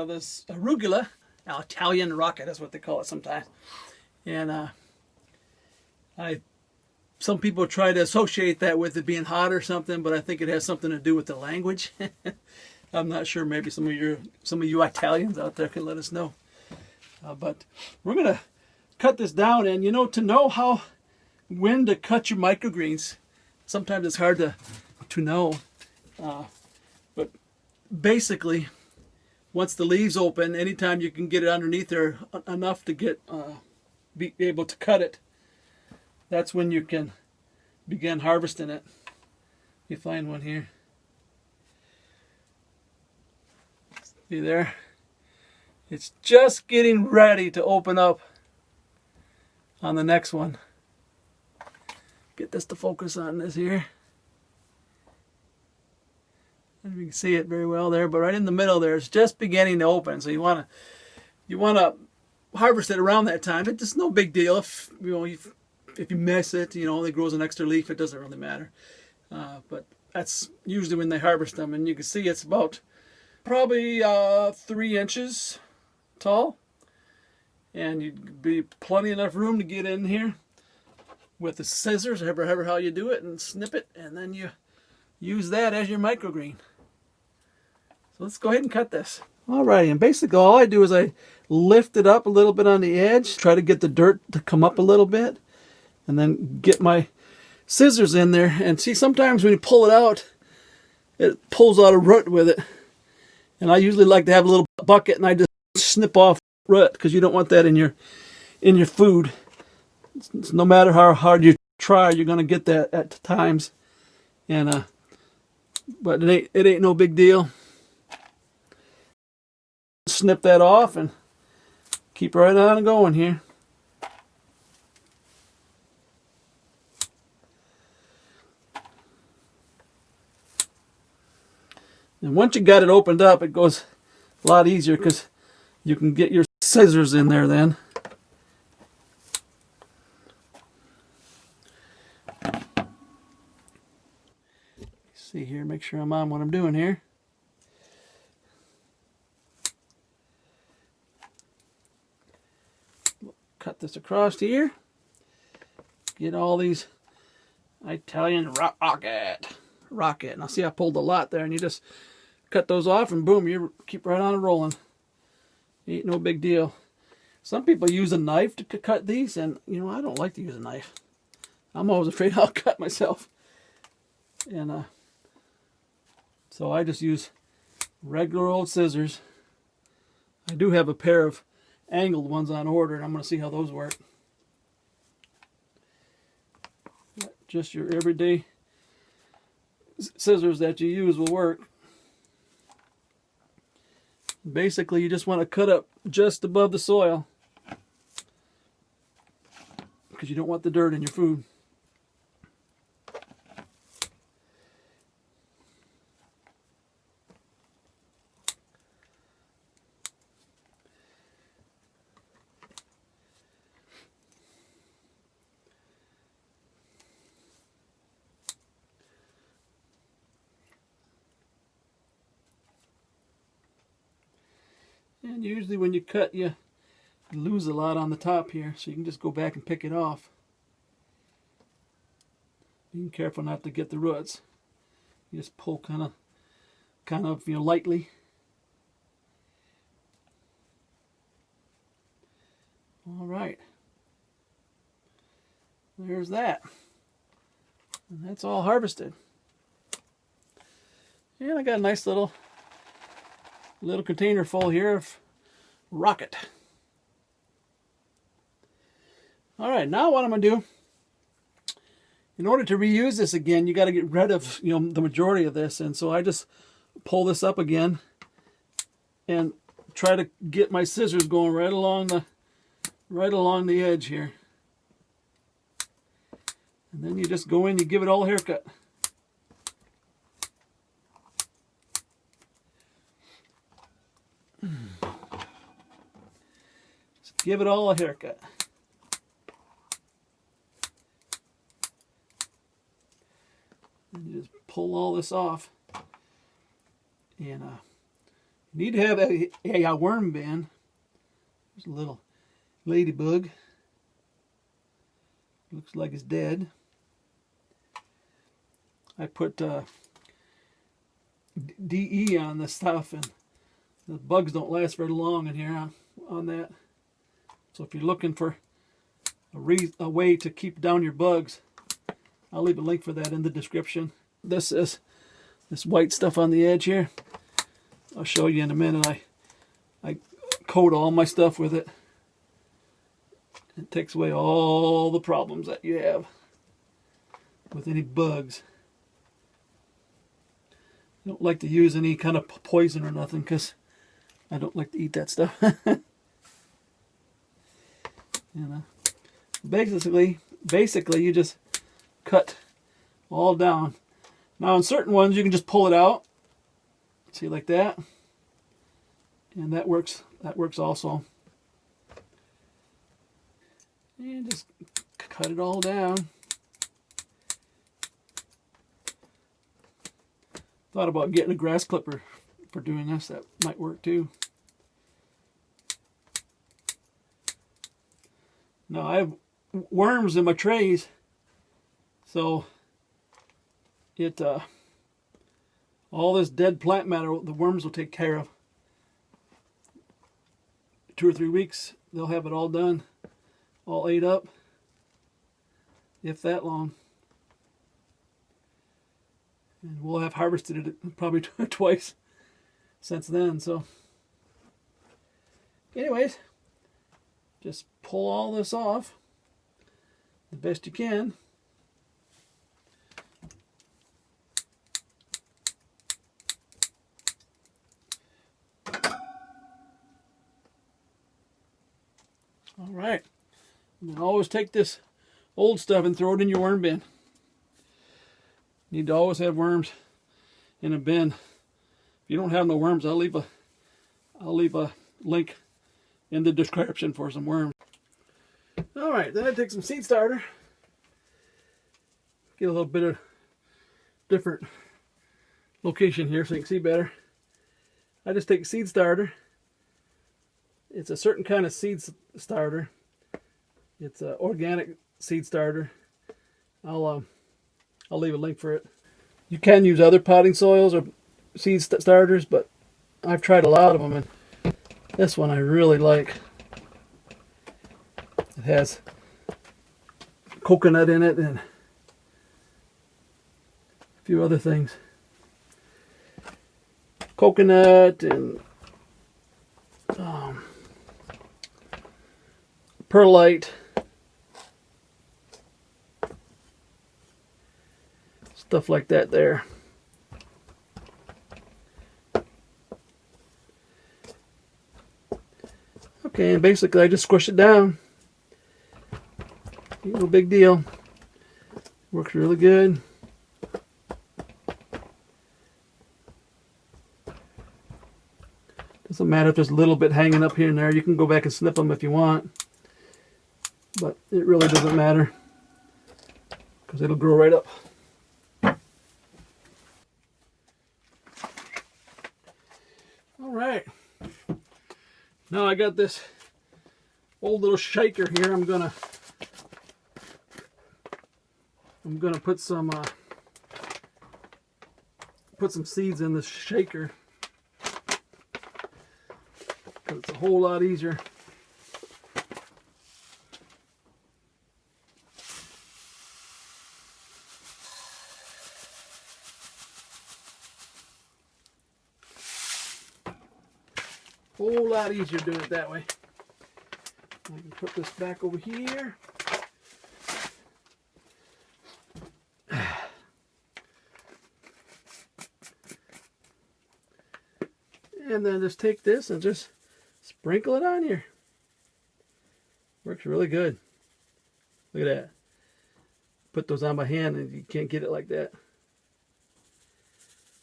this arugula, Italian rocket is what they call it sometimes. And some people try to associate that with it being hot or something, but I think it has something to do with the language. I'm not sure. Maybe some of you Italians out there can let us know. But we're gonna cut this down, and to know when to cut your microgreens, sometimes it's hard to know. But basically, once the leaves open, anytime you can get it underneath there enough to be able to cut it, that's when you can begin harvesting it. You find one here. See there? It's just getting ready to open up on the next one. Get this to focus on this here. And you can see it very well there, but right in the middle there, it's just beginning to open. So you want to harvest it around that time. It's no big deal if you miss it. It grows an extra leaf. It doesn't really matter. But that's usually when they harvest them, and you can see it's about probably 3 inches tall, and you'd be plenty enough room to get in here with the scissors, however how you do it, and snip it, and then you use that as your microgreen. So let's go ahead and cut this. Alrighty, and basically all I do is I lift it up a little bit on the edge, try to get the dirt to come up a little bit, and then get my scissors in there. And see, sometimes when you pull it out, it pulls out a root with it. And I usually like to have a little bucket, and I just snip off root, because you don't want that in your food. It's no matter how hard you try, you're gonna get that at times. And but it ain't no big deal. Snip that off and keep right on going here. And once you got it opened up, it goes a lot easier, because you can get your scissors in there then. See here, make sure I'm on what I'm doing here. Cut this across here. Get all these Italian rocket. Now see, I pulled a lot there, and you just cut those off, and boom, you keep right on rolling. Ain't no big deal. Some people use a knife to cut these, and I don't like to use a knife. I'm always afraid I'll cut myself. And so I just use regular old scissors. I do have a pair of angled ones on order, and I'm going to see how those work. Just your everyday scissors that you use will work. Basically, you just want to cut up just above the soil, because you don't want the dirt in your food. And usually when you cut, you lose a lot on the top here, so you can just go back and pick it off. Being careful not to get the roots. You just pull kind of lightly. All right. There's that. And that's all harvested. And I got a nice little container full here of rocket. All right, now what I'm going to do, in order to reuse this again, you got to get rid of the majority of this, and so I just pull this up again and try to get my scissors going right along the edge here. And then you just go in, you give it all a haircut. Just give it all a haircut. And you just pull all this off, and You need to have a worm bin. There's a little ladybug. Looks like it's dead. I put DE on this stuff, and the bugs don't last very long in here on that. So if you're looking for a way to keep down your bugs, I'll leave a link for that in the description. This is this white stuff on the edge here. I'll show you in a minute. I coat all my stuff with it. It takes away all the problems that you have with any bugs. I don't like to use any kind of poison or nothing because I don't like to eat that stuff. Basically you just cut all down. Now in certain ones you can just pull it out. See, like that. And that works also. And just cut it all down. Thought about getting a grass clipper for doing this. That might work too. Now I have worms in my trays, so it all this dead plant matter the worms will take care of. 2 or 3 weeks they'll have it all done, all ate up, if that long. And we'll have harvested it probably twice since then. So anyways, just pull all this off the best you can. All right. And then always take this old stuff and throw it in your worm bin. You need to always have worms in a bin. If you don't have no worms, I'll leave a link in the description for some worms. All right, then I take some seed starter. Get a little bit of different location here so you can see better. I just take seed starter. It's a certain kind of seed starter. It's an organic seed starter. I'll leave a link for it. You can use other potting soils or seed starters, but I've tried a lot of them, and this one I really like. It has coconut in it and a few other things. Coconut and perlite. Stuff like that there. Okay, and basically I just squish it down. No big deal. Works really good. Doesn't matter if there's a little bit hanging up here and there. You can go back and snip them if you want. But it really doesn't matter because it'll grow right up. Alright, now I got this old little shaker here. I'm gonna put some seeds in this shaker because it's a whole lot easier. Whole lot easier doing it that way. I can put this back over here. And then just take this and just sprinkle it on here. Works really good. Look at that. Put those on my hand and you can't get it like that.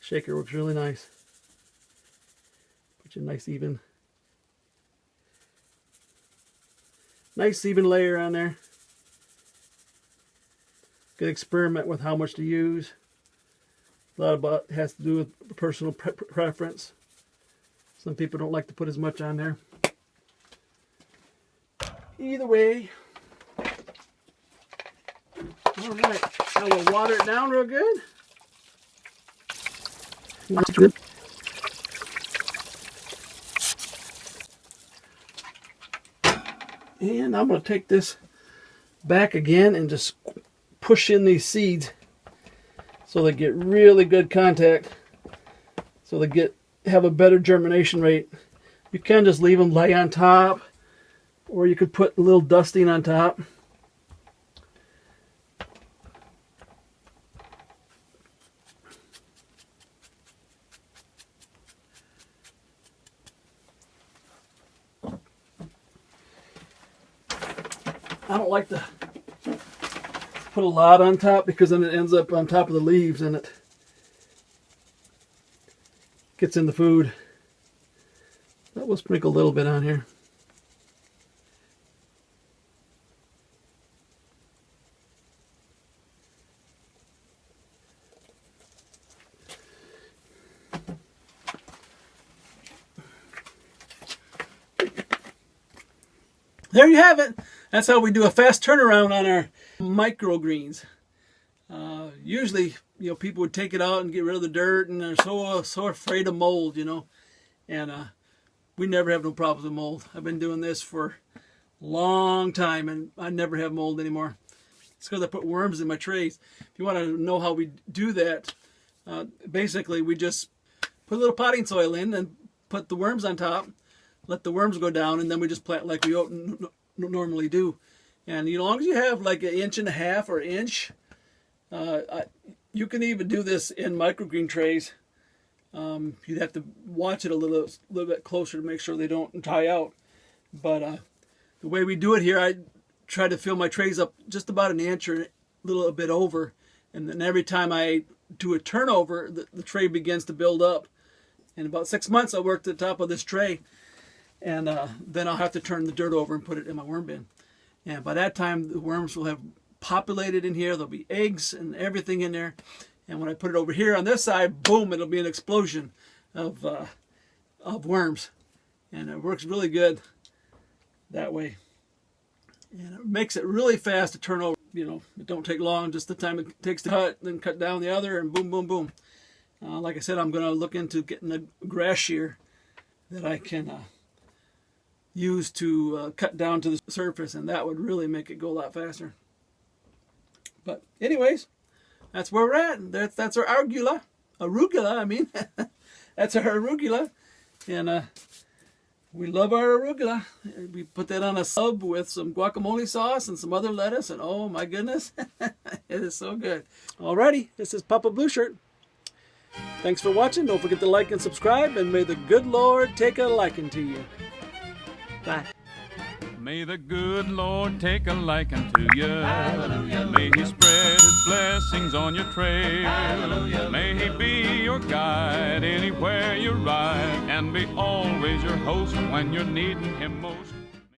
Shaker works really nice. Put your nice even layer on there. Good experiment with how much to use. A lot about it has to do with personal preference. Some people don't like to put as much on there. Either way. All right, now we'll water it down real good. That's good. And I'm going to take this back again and just push in these seeds so they get really good contact, so they have a better germination rate. You can just leave them lay on top, or you could put a little dusting on top. I don't like to put a lot on top because then it ends up on top of the leaves and it gets in the food. But we'll sprinkle a little bit on here. There you have it. That's how we do a fast turnaround on our microgreens. Usually, people would take it out and get rid of the dirt, and they're so afraid of mold, And we never have no problems with mold. I've been doing this for a long time, and I never have mold anymore. It's because I put worms in my trays. If you want to know how we do that, basically we just put a little potting soil in and put the worms on top. Let the worms go down, and then we just plant like we normally do. And as long as you have like 1.5 inches or inch, you can even do this in microgreen trays. You'd have to watch it a little bit closer to make sure they don't dry out. But the way we do it here, I try to fill my trays up just about 1 inch or a little bit over. And then every time I do a turnover, the tray begins to build up. In about 6 months, I worked at the top of this tray. And then I'll have to turn the dirt over and put it in my worm bin. And by that time, the worms will have populated in here. There'll be eggs and everything in there. And when I put it over here on this side, boom, it'll be an explosion of worms. And it works really good that way. And it makes it really fast to turn over. It don't take long, just the time it takes to cut, then cut down the other, and boom, boom, boom. Like I said, I'm going to look into getting a grass shear that I can use to cut down to the surface, and that would really make it go a lot faster. But anyways, that's where we're at. That's our arugula. That's our arugula. And we love our arugula. We put that on a sub with some guacamole sauce and some other lettuce, and oh my goodness, it is so good. Alrighty, this is Papa Blue Shirt. Thanks for watching. Don't forget to like and subscribe, and may the good Lord take a liking to you. Bye. May the good Lord take a liking to you. Hallelujah. May He spread His blessings on your trail. Hallelujah. May He be your guide anywhere you ride, and be always your host when you're needing Him most.